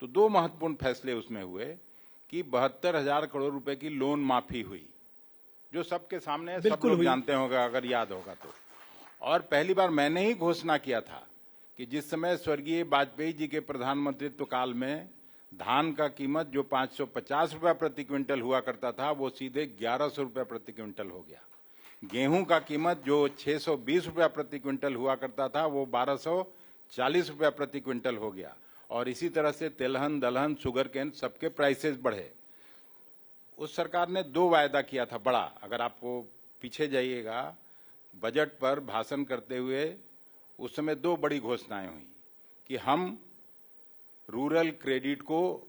तो दो महत्वपूर्ण फैसले उसमें हुए कि 72,000 करोड़ रुपए की लोन माफी हुई, जो सबके सामने है, सब लोग जानते होंगे अगर याद होगा तो। और पहली बार मैंने ही घोषणा किया था कि जिस समय स्वर्गीय वाजपेयी जी के प्रधानमंत्रित्व काल में धान का कीमत जो 550 रुपया प्रति क्विंटल हुआ करता था वो सीधे 1100 रुपया प्रति क्विंटल हो गया। गेहूं का कीमत जो 620 रुपया प्रति क्विंटल हुआ करता था वो 1240 रुपया प्रति क्विंटल हो गया। और इसी तरह से तिलहन, दलहन, शुगर केन सबके प्राइसेस बढ़े। उस सरकार ने दो वायदा किया था बड़ा, अगर आपको पीछे जाइएगा बजट पर भाषण करते हुए उस समय दो बड़ी घोषणाएं हुई कि हम रूरल क्रेडिट को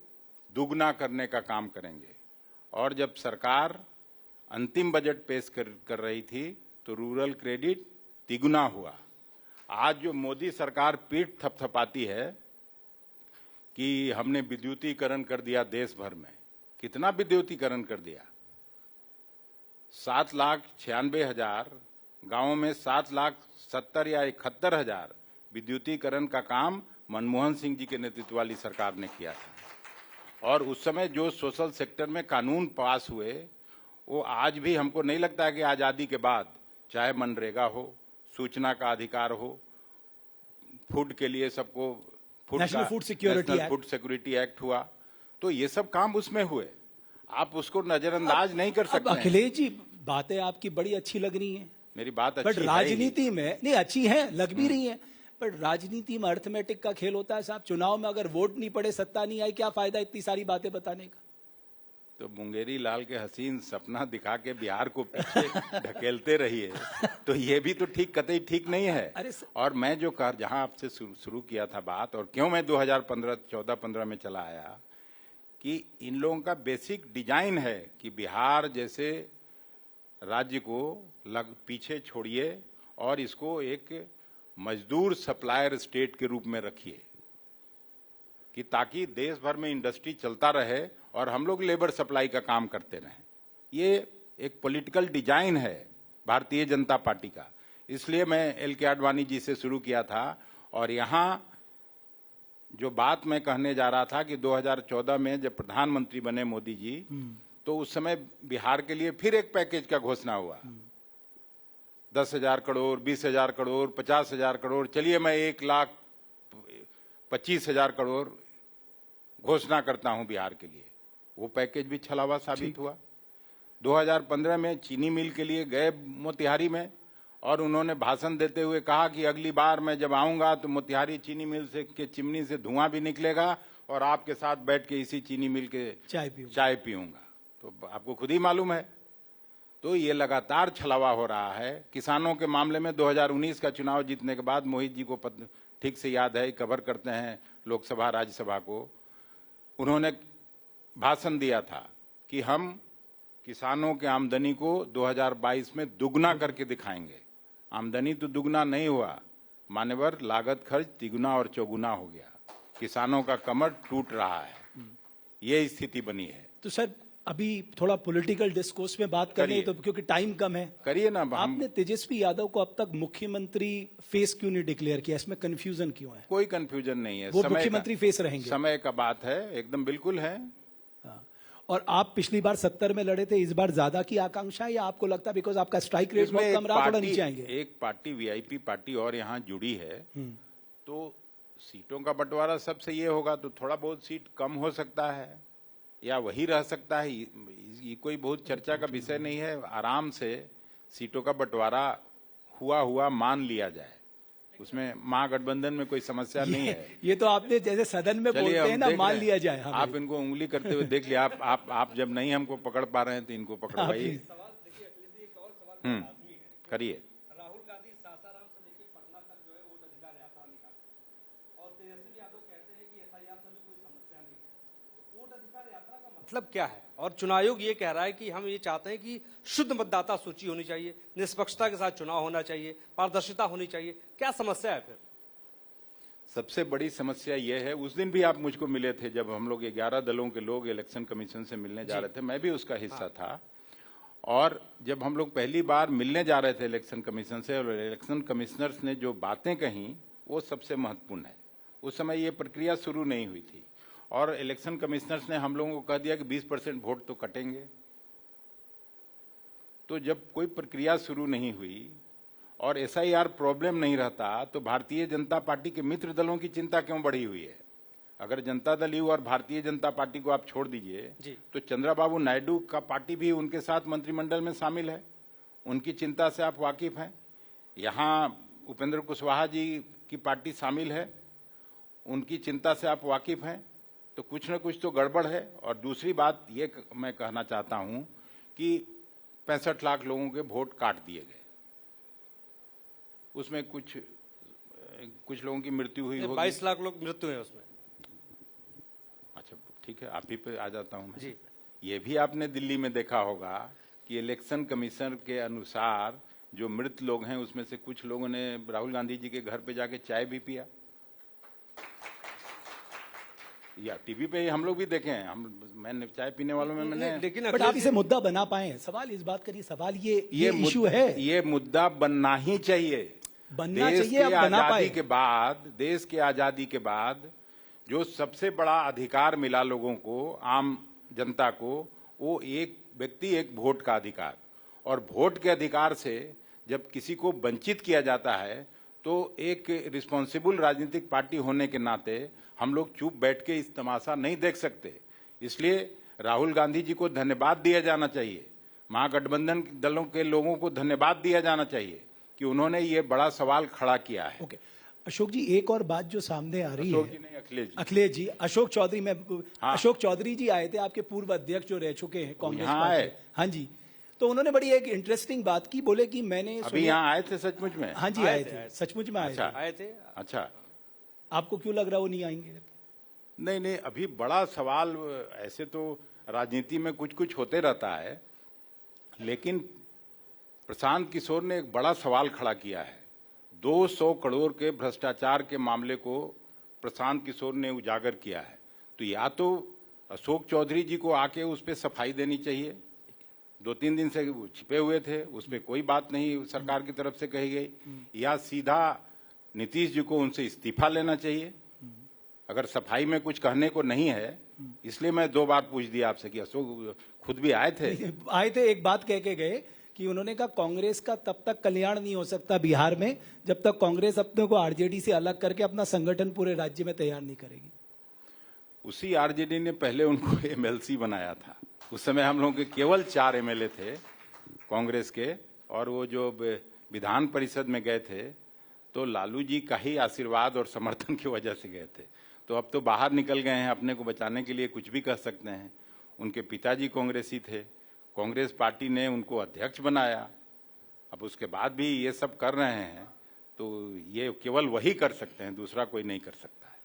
दुगना करने का काम करेंगे। और जब सरकार अंतिम बजट पेश कर रही थी तो रूरल क्रेडिट तिगुना हुआ। आज जो मोदी सरकार पीठ थपथपाती है कि हमने विद्युतीकरण कर दिया देश भर में, कितना विद्युतीकरण कर दिया? 7,96,000 गांवों में 7,70,000 या 71,000 विद्युतीकरण का काम मनमोहन सिंह जी के नेतृत्व वाली सरकार ने किया था। और उस समय जो सोशल सेक्टर में कानून पास हुए वो आज भी हमको नहीं लगता है कि आजादी के बाद, चाहे मनरेगा हो, सूचना का अधिकार हो, फूड के लिए सबको नेशनल फूड सिक्योरिटी एक्ट हुआ, तो ये सब काम उसमें हुए। आप उसको नजरअंदाज नहीं कर सकते। अखिलेश जी, बातें आपकी बड़ी अच्छी लग रही हैं, मेरी बात अच्छी बट राजनीति में नहीं अच्छी है, लग भी रही है, पर राजनीति में अर्थमेटिक का खेल होता है साहब। चुनाव में अगर वोट नहीं पड़े, सत्ता नहीं आई, क्या फायदा इतनी सारी बातें बताने का? तो मुंगेरी लाल के हसीन सपना दिखा के बिहार को पीछे ढकेलते रहिए, तो ये भी तो कतई ठीक नहीं है। और मैं जो जहां आपसे शुरू किया था बात, और क्यों मैं 2014-15 में चला आया, कि इन लोगों का बेसिक डिजाइन है कि बिहार जैसे राज्य को पीछे छोड़िए और इसको एक मजदूर सप्लायर स्टेट के रूप में रखिए, कि ताकि देश भर में इंडस्ट्री चलता रहे और हम लोग लेबर सप्लाई का काम करते रहें। ये एक पॉलिटिकल डिजाइन है भारतीय जनता पार्टी का। इसलिए मैं एल.के. आडवाणी जी से शुरू किया था। और यहां जो बात मैं कहने जा रहा था कि 2014 में जब प्रधानमंत्री बने मोदी जी, तो उस समय बिहार के लिए फिर एक पैकेज का घोषणा हुआ। 10,000 करोड़, 20,000 करोड़, 50,000 करोड़, चलिए मैं 1,25,000 करोड़ घोषणा करता हूं बिहार के लिए। वो पैकेज भी छलावा साबित हुआ। 2015 में चीनी मिल के लिए गए मोतिहारी में, और उन्होंने भाषण देते हुए कहा कि अगली बार मैं जब आऊंगा तो मोतिहारी चीनी मिल से के चिमनी से धुआं भी निकलेगा और आपके साथ बैठ के इसी चीनी मिल के चाय पीऊंगा। तो आपको खुद ही मालूम है। तो ये लगातार छलावा हो रहा है। किसानों के मामले में 2019 का चुनाव जीतने के बाद मोहित जी को ठीक से याद है, कवर करते हैं लोकसभा राज्यसभा को, उन्होंने भाषण दिया था कि हम किसानों के आमदनी को 2022 में दुगना करके दिखाएंगे। आमदनी तो दुगना नहीं हुआ, मान्यवर लागत खर्च तिगुना और चौगुना हो गया। किसानों का कमर टूट रहा है, ये स्थिति बनी है। तो सर अभी थोड़ा पॉलिटिकल डिस्कोर्स में बात करें तो, क्योंकि टाइम कम है, करिए ना। आपने तेजस्वी यादव को अब तक मुख्यमंत्री फेस क्यों नहीं डिक्लेयर किया? इसमें कंफ्यूजन क्यों है? कोई कंफ्यूजन नहीं है, वो मुख्यमंत्री फेस रहेंगे, समय का बात है, एकदम बिल्कुल है। और आप पिछली बार 70 में लड़े थे, इस बार ज्यादा की आकांक्षा है या आपको लगता है बिकॉज आपका स्ट्राइक रेट बहुत कम रहा, थोड़ा नीचे आएंगे? एक पार्टी वीआईपी पार्टी और यहाँ जुड़ी है, तो सीटों का बंटवारा सबसे ये होगा तो थोड़ा बहुत सीट कम हो सकता है या वही रह सकता है। ये कोई बहुत चर्चा का विषय नहीं है। आराम से सीटों का बंटवारा हुआ मान लिया जाए, उसमें महागठबंधन में कोई समस्या नहीं है। ये तो आपने जैसे सदन में बोलते हैं ना, मान लिया जाए। आप इनको उंगली करते हुए देख लिया। आप जब नहीं हमको पकड़ पा रहे हैं तो इनको पकड़वाइए। करिए। राहुल गांधी सासाराम से लेकर पटना तक जो है वोट अधिकार यात्रा निकाली और तेजस्वी यादव कहते हैं कि एसआईआर से कोई समस्या नहीं है। वोट अधिकार यात्रा का मतलब क्या है? और चुनाव आयोग ये कह रहा है कि हम ये चाहते हैं कि शुद्ध मतदाता सूची होनी चाहिए, निष्पक्षता के साथ चुनाव होना चाहिए, पारदर्शिता होनी चाहिए। क्या समस्या है फिर? सबसे बड़ी समस्या यह है, उस दिन भी आप मुझको मिले थे जब हम लोग 11 दलों के लोग इलेक्शन कमीशन से मिलने जा रहे थे, मैं भी उसका हिस्सा था। और जब हम लोग पहली बार मिलने जा रहे थे इलेक्शन कमीशन से, और इलेक्शन कमिश्नर्स ने जो बातें कही वो सबसे महत्वपूर्ण है। उस समय ये प्रक्रिया शुरू नहीं हुई थी और इलेक्शन कमिश्नर्स ने हम लोगों को कह दिया कि 20% वोट तो कटेंगे। तो जब कोई प्रक्रिया शुरू नहीं हुई और एसआईआर प्रॉब्लम नहीं रहता, तो भारतीय जनता पार्टी के मित्र दलों की चिंता क्यों बढ़ी हुई है? अगर जनता दल यू और भारतीय जनता पार्टी को आप छोड़ दीजिए तो चंद्रबाबू नायडू का पार्टी भी उनके साथ मंत्रिमंडल में शामिल है, उनकी चिंता से आप वाकिफ हैं। यहाँ उपेंद्र कुशवाहा जी की पार्टी शामिल है, उनकी चिंता से आप वाकिफ हैं। तो कुछ न कुछ तो गड़बड़ है। और दूसरी बात ये मैं कहना चाहता हूं कि 65 लाख लोगों के वोट काट दिए गए, उसमें कुछ लोगों की मृत्यु हुई होगी। 22 लाख लोग मृत्यु है उसमें। अच्छा ठीक है, आप ही पे आ जाता हूं मैं। जी। ये भी आपने दिल्ली में देखा होगा कि इलेक्शन कमीशन के अनुसार जो मृत लोग हैं उसमें से कुछ लोगों ने राहुल गांधी जी के घर पे जाके चाय भी पिया, या टीवी पे हम लोग भी देखे हैं। मैंने चाय पीने वालों में मैंने, लेकिन बट आप इसे मुद्दा बना पाए? सवाल इस बात करिए, सवाल ये इशू है, ये मुद्दा बनना ही चाहिए। बनना देश चाहिए, के अब बना आजादी पाए। के बाद, देश के आजादी के बाद जो सबसे बड़ा अधिकार मिला लोगों को, आम जनता को, वो एक व्यक्ति एक वोट का अधिकार। और वोट के अधिकार से जब किसी को वंचित किया जाता है तो एक रिस्पॉन्सिबल राजनीतिक पार्टी होने के नाते हम लोग चुप बैठ के इस तमाशा नहीं देख सकते। इसलिए राहुल गांधी जी को धन्यवाद दिया जाना चाहिए, महागठबंधन दलों के लोगों को धन्यवाद दिया जाना चाहिए कि उन्होंने ये बड़ा सवाल खड़ा किया है। ओके अशोक जी, एक और बात जो सामने आ रही अशोक है, जी नहीं, अखिलेश जी। अखिलेश जी, अशोक चौधरी में हाँ। अशोक चौधरी जी आए थे, आपके पूर्व अध्यक्ष जो रह चुके हैं कांग्रेस यहाँ पार्टी। आए? हाँ जी, तो उन्होंने बड़ी एक इंटरेस्टिंग बात की, बोले कि मैंने अभी यहाँ आए थे सचमुच में? हाँ जी आए थे, सचमुच में आए अच्छा। थे। आए थे। अच्छा, आपको क्यों लग रहा है वो नहीं आएंगे? नहीं नहीं, अभी बड़ा सवाल, ऐसे तो राजनीति में कुछ कुछ होते रहता है, लेकिन प्रशांत किशोर ने एक बड़ा सवाल खड़ा किया है। 200 करोड़ के भ्रष्टाचार के मामले को प्रशांत किशोर ने उजागर किया है। तो या तो अशोक चौधरी जी को आके उस पर सफाई देनी चाहिए, 2-3 दिन से वो छिपे हुए थे, उसमें कोई बात नहीं सरकार की तरफ से कही गई, या सीधा नीतीश जी को उनसे इस्तीफा लेना चाहिए अगर सफाई में कुछ कहने को नहीं है। इसलिए मैं 2 बार पूछ दिया आपसे कि अशोक खुद भी आए थे। एक बात कह के गए कि उन्होंने कहा कांग्रेस का तब तक कल्याण नहीं हो सकता बिहार में जब तक कांग्रेस अपने को आरजेडी से अलग करके अपना संगठन पूरे राज्य में तैयार नहीं करेगी। उसी आरजेडी ने पहले उनको एमएलसी बनाया था। उस समय हम लोगों के केवल 4 एमएलए थे कांग्रेस के, और वो जो विधान परिषद में गए थे तो लालू जी का ही आशीर्वाद और समर्थन की वजह से गए थे। तो अब तो बाहर निकल गए हैं, अपने को बचाने के लिए कुछ भी कर सकते हैं। उनके पिताजी कांग्रेसी थे, कांग्रेस पार्टी ने उनको अध्यक्ष बनाया, अब उसके बाद भी ये सब कर रहे हैं, तो ये केवल वही कर सकते हैं, दूसरा कोई नहीं कर सकता है।